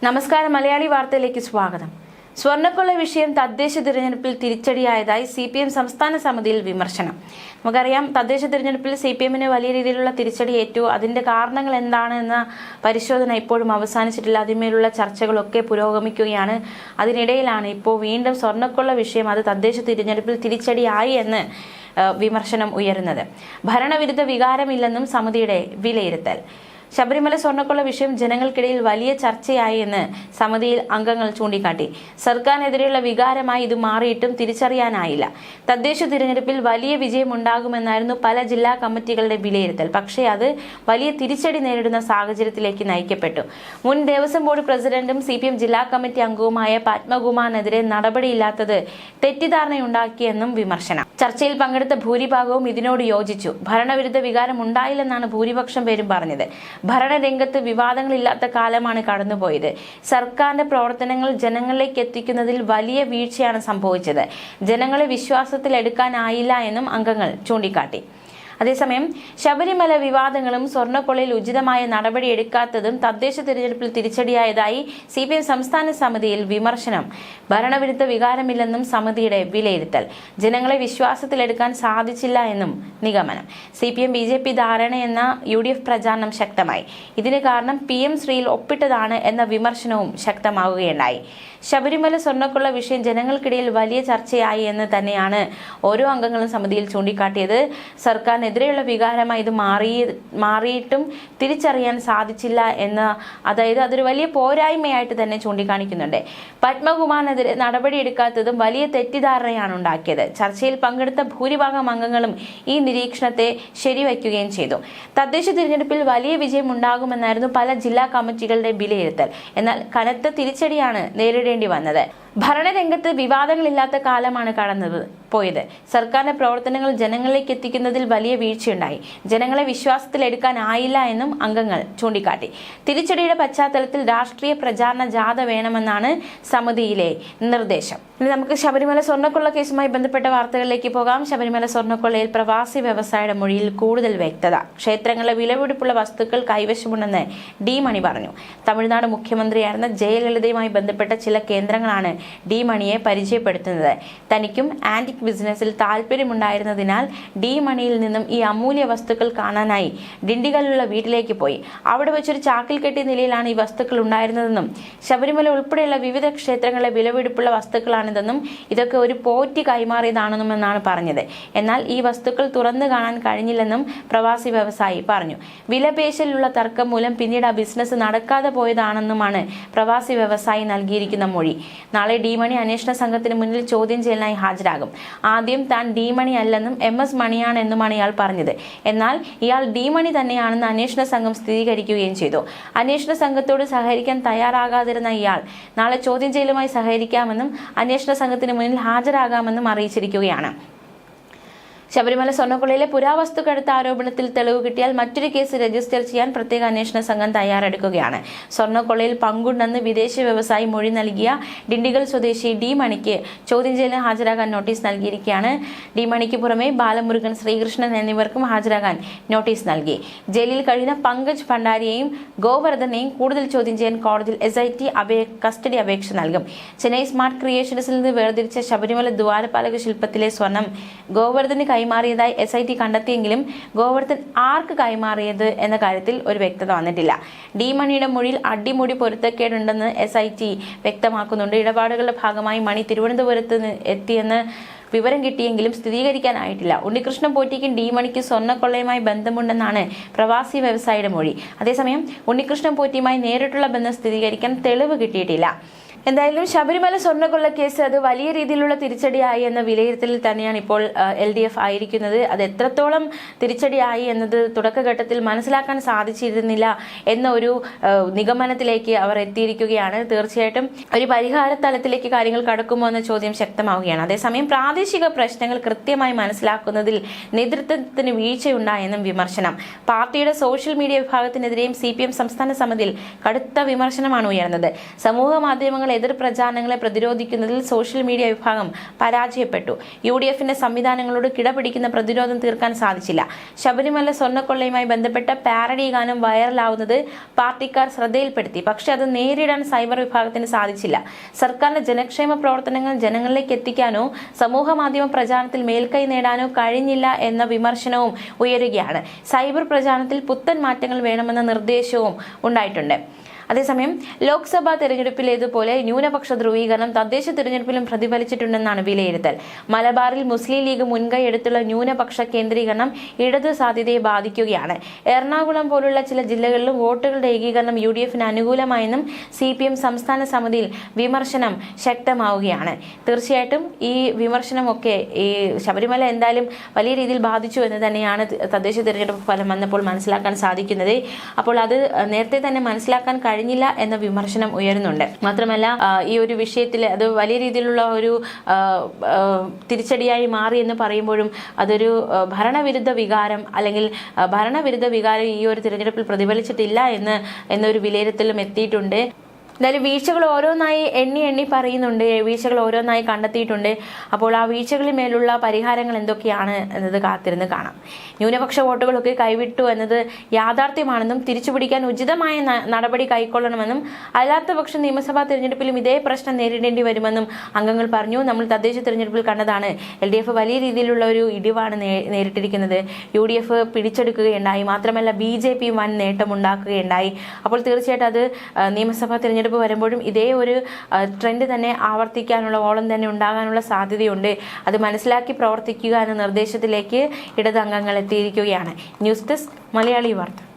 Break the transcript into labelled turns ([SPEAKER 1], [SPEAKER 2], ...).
[SPEAKER 1] നമസ്കാരം. മലയാളി വാർത്തയിലേക്ക് സ്വാഗതം. സ്വർണ്ണക്കൊള്ള വിഷയം തദ്ദേശ തിരഞ്ഞെടുപ്പിൽ തിരിച്ചടിയായതായി CPM സംസ്ഥാന സമിതിയിൽ വിമർശനം. നമുക്കറിയാം, തദ്ദേശ തിരഞ്ഞെടുപ്പിൽ CPMന് വലിയ രീതിയിലുള്ള തിരിച്ചടി ഏറ്റു. അതിന്റെ കാരണങ്ങൾ എന്താണെന്ന പരിശോധന ഇപ്പോഴും അവസാനിച്ചിട്ടില്ല. അതിന്മേലുള്ള ചർച്ചകളൊക്കെ പുരോഗമിക്കുകയാണ്. അതിനിടയിലാണ് ഇപ്പോൾ വീണ്ടും സ്വർണ്ണക്കൊള്ള വിഷയം അത് തദ്ദേശ തിരഞ്ഞെടുപ്പിൽ തിരിച്ചടിയായി എന്ന് വിമർശനം ഉയരുന്നത്. ഭരണവിരുദ്ധ വികാരമില്ലെന്നും സമിതിയുടെ വിലയിരുത്തൽ. ശബരിമല സ്വർണ്ണക്കൊള്ള വിഷയം ജനങ്ങൾക്കിടയിൽ വലിയ ചർച്ചയായി എന്ന് സമിതിയിൽ അംഗങ്ങൾ ചൂണ്ടിക്കാട്ടി. സർക്കാരിനെതിരെയുള്ള വികാരമായി ഇത് മാറിയിട്ടും തിരിച്ചറിയാനായില്ല. തദ്ദേശ തിരഞ്ഞെടുപ്പിൽ വലിയ വിജയമുണ്ടാകുമെന്നായിരുന്നു പല ജില്ലാ കമ്മിറ്റികളുടെ വിലയിരുത്തൽ. പക്ഷേ അത് വലിയ തിരിച്ചടി നേരിടുന്ന സാഹചര്യത്തിലേക്ക് നയിക്കപ്പെട്ടു. മുൻ ദേവസ്വം ബോർഡ് പ്രസിഡന്റും CPM ജില്ലാ കമ്മിറ്റി അംഗവുമായ പത്മകുമാറിനെതിരെ നടപടിയില്ലാത്തത് തെറ്റിദ്ധാരണയുണ്ടാക്കിയെന്നും വിമർശനം. ചർച്ചയിൽ പങ്കെടുത്ത ഭൂരിഭാഗവും ഇതിനോട് യോജിച്ചു. ഭരണവിരുദ്ധ വികാരം ഉണ്ടായില്ലെന്നാണ് ഭൂരിപക്ഷം പേരും പറഞ്ഞത്. ഭരണരംഗത്ത് വിവാദങ്ങളില്ലാത്ത കാലമാണ് കടന്നുപോയത്. സർക്കാരിന്റെ പ്രവർത്തനങ്ങൾ ജനങ്ങളിലേക്ക് എത്തിക്കുന്നതിൽ വലിയ വീഴ്ചയാണ് സംഭവിച്ചത്. ജനങ്ങളെ വിശ്വാസത്തിലെടുക്കാനായില്ല എന്നും അംഗങ്ങൾ ചൂണ്ടിക്കാട്ടി. അതേസമയം ശബരിമല വിവാദങ്ങളും സ്വർണ്ണക്കൊള്ളയിൽ ഉചിതമായ നടപടിയെടുക്കാത്തതും തദ്ദേശ തിരഞ്ഞെടുപ്പിൽ തിരിച്ചടിയായതായി CPM സംസ്ഥാന സമിതിയിൽ വിമർശനം. ഭരണവിരുദ്ധ വികാരമില്ലെന്നും സമിതിയുടെ വിലയിരുത്തൽ. ജനങ്ങളെ വിശ്വാസത്തിലെടുക്കാൻ സാധിച്ചില്ല എന്നും നിഗമനം. CPM BJP ധാരണയെന്ന UDF പ്രചാരണം ശക്തമായി. ഇതിന് കാരണം PM ശ്രീയിൽ ഒപ്പിട്ടതാണ് എന്ന വിമർശനവും ശക്തമാവുകയുണ്ടായി. ശബരിമല സ്വർണ്ണക്കൊള്ള വിഷയം ജനങ്ങൾക്കിടയിൽ വലിയ ചർച്ചയായി എന്ന് തന്നെയാണ് ഓരോ അംഗങ്ങളും സമിതിയിൽ ചൂണ്ടിക്കാട്ടിയത്. സർക്കാരിനെതിരെയുള്ള വികാരമായി ഇത് മാറിയിട്ടും തിരിച്ചറിയാൻ സാധിച്ചില്ല എന്ന്, അതായത് അതൊരു വലിയ പോരായ്മയായിട്ട് തന്നെ ചൂണ്ടിക്കാണിക്കുന്നുണ്ട്. പത്മകുമാറിനെതിരെ നടപടിയെടുക്കാത്തതും വലിയ തെറ്റിദ്ധാരണയാണ് ഉണ്ടാക്കിയത്. ചർച്ചയിൽ പങ്കെടുത്ത ഭൂരിഭാഗം അംഗങ്ങളും ഈ നിരീക്ഷണത്തെ ശരിവയ്ക്കുകയും ചെയ്തു. തദ്ദേശ തിരഞ്ഞെടുപ്പിൽ വലിയ വിജയം ഉണ്ടാകുമെന്നായിരുന്നു പല ജില്ലാ കമ്മിറ്റികളുടെ വിലയിരുത്തൽ. എന്നാൽ കനത്ത തിരിച്ചടിയാണ് നേരിടേണ്ടി വന്നത്. ഭരണരംഗത്ത് വിവാദങ്ങളില്ലാത്ത കാലമാണ് പോയത്. സർക്കാരിന്റെ പ്രവർത്തനങ്ങൾ ജനങ്ങളിലേക്ക് എത്തിക്കുന്നതിൽ വലിയ വീഴ്ചയുണ്ടായി. ജനങ്ങളെ വിശ്വാസത്തിലെടുക്കാനായില്ല എന്നും അംഗങ്ങൾ ചൂണ്ടിക്കാട്ടി. തിരിച്ചടിയുടെ പശ്ചാത്തലത്തിൽ രാഷ്ട്രീയ പ്രചാരണ ജാഥ വേണമെന്നാണ് സമിതിയിലെ നിർദ്ദേശം. ഇനി നമുക്ക് ശബരിമല സ്വർണ്ണക്കൊള്ള കേസുമായി ബന്ധപ്പെട്ട വാർത്തകളിലേക്ക് പോകാം. ശബരിമല സ്വർണ്ണക്കൊള്ളയിൽ പ്രവാസി വ്യവസായിയുടെ മൊഴിയിൽ കൂടുതൽ വ്യക്തത. ക്ഷേത്രങ്ങളിലെ വിലപിടിപ്പുള്ള വസ്തുക്കൾ കൈവശമുണ്ടെന്ന് D മണി പറഞ്ഞു. തമിഴ്നാട് മുഖ്യമന്ത്രിയായിരുന്ന ജയലളിതയുമായി ബന്ധപ്പെട്ട ചില കേന്ദ്രങ്ങളാണ് D മണിയെ പരിചയപ്പെടുത്തുന്നത്. തനിക്കും ആന്റിക് ബിസിനസ്സിൽ താല്പര്യമുണ്ടായിരുന്നതിനാൽ D മണിയിൽ നിന്നും ഈ അമൂല്യ വസ്തുക്കൾ കാണാനായി ഡിണ്ടിഗലിലുള്ള വീട്ടിലേക്ക് പോയി. അവിടെ വെച്ചൊരു ചാക്കിൽ കെട്ടിയ നിലയിലാണ് ഈ വസ്തുക്കൾ ഉണ്ടായിരുന്നതെന്നും ശബരിമല ഉൾപ്പെടെയുള്ള വിവിധ ക്ഷേത്രങ്ങളിലെ വിലപിടിപ്പുള്ള വസ്തുക്കളാണിതെന്നും ഇതൊക്കെ ഒരു പോറ്റി കൈമാറിയതാണെന്നുമെന്നാണ് പറഞ്ഞത്. എന്നാൽ ഈ വസ്തുക്കൾ തുറന്നു കാണാൻ കഴിഞ്ഞില്ലെന്നും പ്രവാസി വ്യവസായി പറഞ്ഞു. വിലപേശലിലുള്ള തർക്കം മൂലം പിന്നീട് ആ ബിസിനസ് നടക്കാതെ പോയതാണെന്നുമാണ് പ്രവാസി വ്യവസായി നൽകിയിരിക്കുന്ന മൊഴി. നാളെ D മണി അന്വേഷണ സംഘത്തിന് മുന്നിൽ ചോദ്യം ചെയ്യലിനായി ഹാജരാകും. ആദ്യം താൻ D മണി അല്ലെന്നും MS മണിയാണെന്നുമാണ് ഇയാൾ പറഞ്ഞത്. എന്നാൽ ഇയാൾ D മണി തന്നെയാണെന്ന് അന്വേഷണ സംഘം സ്ഥിരീകരിക്കുകയും ചെയ്തു. അന്വേഷണ സംഘത്തോട് സഹകരിക്കാൻ തയ്യാറാകാതിരുന്ന ഇയാൾ നാളെ ചോദ്യം ചെയ്യലുമായി സഹകരിക്കാമെന്നും അന്വേഷണ സംഘത്തിന് മുന്നിൽ ഹാജരാകാമെന്നും അറിയിച്ചിരിക്കുകയാണ്. ശബരിമല സ്വർണ്ണക്കൊള്ളയിലെ പുരാവസ്തു കടത്ത് ആരോപണത്തിൽ തെളിവ് കിട്ടിയാൽ മറ്റൊരു കേസ് രജിസ്റ്റർ ചെയ്യാൻ പ്രത്യേക അന്വേഷണ സംഘം തയ്യാറെടുക്കുകയാണ്. സ്വർണ്ണക്കൊള്ളയിൽ പങ്കുണ്ടെന്ന് വിദേശ വ്യവസായി മൊഴി നൽകിയ ഡിണ്ടിഗൽ സ്വദേശി D മണിക്ക് ചോദ്യം ചെയ്യലിന് ഹാജരാകാൻ നോട്ടീസ് നൽകിയിരിക്കുകയാണ്. D മണിക്ക് പുറമെ ബാലമുരുകൻ, ശ്രീകൃഷ്ണൻ എന്നിവർക്കും ഹാജരാകാൻ നോട്ടീസ് നൽകി. ജയിലിൽ കഴിയുന്ന പങ്കജ് ഭണ്ഡാരിയെയും ഗോവർദ്ധനെയും കൂടുതൽ ചോദ്യം ചെയ്യാൻ കോടതിയിൽ SIT കസ്റ്റഡി അപേക്ഷ നൽകും. ചെന്നൈ സ്മാർട്ട് ക്രിയേഷൻസിൽ നിന്ന് വേർതിരിച്ച ശബരിമല ദ്വാരപാലക ശില്പത്തിലെ സ്വർണം ഗോവർദ്ധന് കൈമാറിയതായി SIT കണ്ടെത്തിയെങ്കിലും ഗോവർദ്ധൻ ആർക്ക് കൈമാറിയത് എന്ന കാര്യത്തിൽ ഒരു വ്യക്തത വന്നിട്ടില്ല. D മണിയുടെ മൊഴിയിൽ അടിമുടി പൊരുത്തക്കേടുണ്ടെന്ന് SIT വ്യക്തമാക്കുന്നുണ്ട്. ഇടപാടുകളുടെ ഭാഗമായി മണി തിരുവനന്തപുരത്ത് എത്തിയെന്ന് വിവരം കിട്ടിയെങ്കിലും സ്ഥിരീകരിക്കാനായിട്ടില്ല. ഉണ്ണികൃഷ്ണൻ പോറ്റിക്കും D മണിക്ക് സ്വർണ്ണക്കൊള്ളയുമായി ബന്ധമുണ്ടെന്നാണ് പ്രവാസി വ്യവസായിയുടെ മൊഴി. അതേസമയം ഉണ്ണികൃഷ്ണൻ പോറ്റിയുമായി നേരിട്ടുള്ള ബന്ധം സ്ഥിരീകരിക്കാൻ തെളിവ് കിട്ടിയിട്ടില്ല. എന്തായാലും ശബരിമല സ്വർണ്ണക്കൊള്ള കേസ് അത് വലിയ രീതിയിലുള്ള തിരിച്ചടിയായി എന്ന വിലയിരുത്തലിൽ തന്നെയാണ് ഇപ്പോൾ LDF ആയിരിക്കുന്നത്. അത് എത്രത്തോളം തിരിച്ചടിയായി എന്നത് തുടക്കഘട്ടത്തിൽ മനസ്സിലാക്കാൻ സാധിച്ചിരുന്നില്ല എന്ന ഒരു നിഗമനത്തിലേക്ക് അവർ എത്തിയിരിക്കുകയാണ്. തീർച്ചയായിട്ടും ഒരു പരിഹാര തലത്തിലേക്ക് കാര്യങ്ങൾ കടക്കുമോ എന്ന ചോദ്യം ശക്തമാവുകയാണ്. അതേസമയം പ്രാദേശിക പ്രശ്നങ്ങൾ കൃത്യമായി മനസ്സിലാക്കുന്നതിൽ നേതൃത്വത്തിന് വീഴ്ചയുണ്ടായെന്നും വിമർശനം. പാർട്ടിയുടെ സോഷ്യൽ മീഡിയ വിഭാഗത്തിനെതിരെയും CPM സംസ്ഥാന സമിതിയിൽ കടുത്ത വിമർശനമാണ് ഉയർന്നത്. സമൂഹ മാധ്യമങ്ങൾ എതിർ പ്രചാരണങ്ങളെ പ്രതിരോധിക്കുന്നതിൽ സോഷ്യൽ മീഡിയ വിഭാഗം പരാജയപ്പെട്ടു. UDFന്റെ സംവിധാനങ്ങളോട് കിടപിടിക്കുന്ന പ്രതിരോധം തീർക്കാൻ സാധിച്ചില്ല. ശബരിമല സ്വർണ്ണക്കൊള്ളയുമായി ബന്ധപ്പെട്ട പാരഡി ഗാനം വൈറലാവുന്നത് പാർട്ടിക്കാർ ശ്രദ്ധയിൽപ്പെടുത്തി. പക്ഷെ അത് നേരിടാൻ സൈബർ വിഭാഗത്തിന് സാധിച്ചില്ല. സർക്കാരിന്റെ ജനക്ഷേമ പ്രവർത്തനങ്ങൾ ജനങ്ങളിലേക്ക് എത്തിക്കാനോ സമൂഹ മാധ്യമ പ്രചാരണത്തിൽ മേൽക്കൈ നേടാനോ കഴിഞ്ഞില്ല എന്ന വിമർശനവും ഉയരുകയാണ്. സൈബർ പ്രചാരണത്തിൽ പുത്തൻ മാറ്റങ്ങൾ വേണമെന്ന നിർദ്ദേശവും ഉണ്ടായിട്ടുണ്ട്. അതേസമയം ലോക്സഭാ തെരഞ്ഞെടുപ്പിലേതുപോലെ ന്യൂനപക്ഷ ധ്രുവീകരണം തദ്ദേശ തെരഞ്ഞെടുപ്പിലും പ്രതിഫലിച്ചിട്ടുണ്ടെന്നാണ് വിലയിരുത്തൽ. മലബാറിൽ മുസ്ലിം ലീഗ് മുൻകൈ എടുത്തുള്ള ന്യൂനപക്ഷ കേന്ദ്രീകരണം ഇടതു സാധ്യതയെ ബാധിക്കുകയാണ്. എറണാകുളം പോലുള്ള ചില ജില്ലകളിലും വോട്ടുകളുടെ ഏകീകരണം UDFന് അനുകൂലമായെന്നും CPM സംസ്ഥാന സമിതിയിൽ വിമർശനം ശക്തമാവുകയാണ്. തീർച്ചയായിട്ടും ഈ വിമർശനമൊക്കെ ഈ ശബരിമല എന്തായാലും വലിയ രീതിയിൽ ബാധിച്ചു എന്ന് തന്നെയാണ് തദ്ദേശ തെരഞ്ഞെടുപ്പ് ഫലം വന്നപ്പോൾ മനസ്സിലാക്കാൻ സാധിക്കുന്നത്. അപ്പോൾ അത് നേരത്തെ തന്നെ മനസ്സിലാക്കാൻ കഴിഞ്ഞില്ല എന്ന വിമർശനം ഉയരുന്നുണ്ട്. മാത്രമല്ല ഈ ഒരു വിഷയത്തിൽ അത് വലിയ രീതിയിലുള്ള ഒരു തിരിച്ചടിയായി മാറി എന്ന് പറയുമ്പോഴും അതൊരു ഭരണവിരുദ്ധ വികാരം അല്ലെങ്കിൽ ഭരണവിരുദ്ധ വികാരം ഈ ഒരു തിരഞ്ഞെടുപ്പിൽ പ്രതിഫലിച്ചിട്ടില്ല എന്നൊരു വിലയിരുത്തലും എത്തിയിട്ടുണ്ട്. എന്തായാലും വീഴ്ചകൾ ഓരോന്നായി എണ്ണി പറയുന്നുണ്ട്, വീഴ്ചകൾ ഓരോന്നായി കണ്ടെത്തിയിട്ടുണ്ട്. അപ്പോൾ ആ വീഴ്ചകളിൽ മേലുള്ള പരിഹാരങ്ങൾ എന്തൊക്കെയാണ് എന്നത് കാത്തിരുന്ന് കാണാം. ന്യൂനപക്ഷ വോട്ടുകളൊക്കെ കൈവിട്ടു എന്നത് യാഥാർത്ഥ്യമാണെന്നും തിരിച്ചുപിടിക്കാൻ ഉചിതമായ നടപടി കൈക്കൊള്ളണമെന്നും അല്ലാത്ത പക്ഷം നിയമസഭാ തിരഞ്ഞെടുപ്പിലും ഇതേ പ്രശ്നം നേരിടേണ്ടി വരുമെന്നും അംഗങ്ങൾ പറഞ്ഞു. നമ്മൾ തദ്ദേശ തിരഞ്ഞെടുപ്പിൽ കണ്ടതാണ് LDF വലിയ രീതിയിലുള്ള ഒരു ഇടിവാണ് നേരിട്ടിരിക്കുന്നത്. UDF പിടിച്ചെടുക്കുകയുണ്ടായി. മാത്രമല്ല BJP വൻ നേട്ടമുണ്ടാക്കുകയുണ്ടായി. അപ്പോൾ തീർച്ചയായിട്ടും അത് നിയമസഭാ തിരഞ്ഞെടുപ്പ് വരുമ്പോഴും ഇതേ ഒരു ട്രെൻഡ് തന്നെ ആവർത്തിക്കാനുള്ള ഓളം തന്നെ ഉണ്ടാകാനുള്ള സാധ്യതയുണ്ട്. അത് മനസ്സിലാക്കി പ്രവർത്തിക്കുക എന്ന നിർദ്ദേശത്തിലേക്ക് ഇടത് അംഗങ്ങൾ എത്തിയിരിക്കുകയാണ്. ന്യൂസ് ഡെസ്ക് മലയാളി വാർത്ത.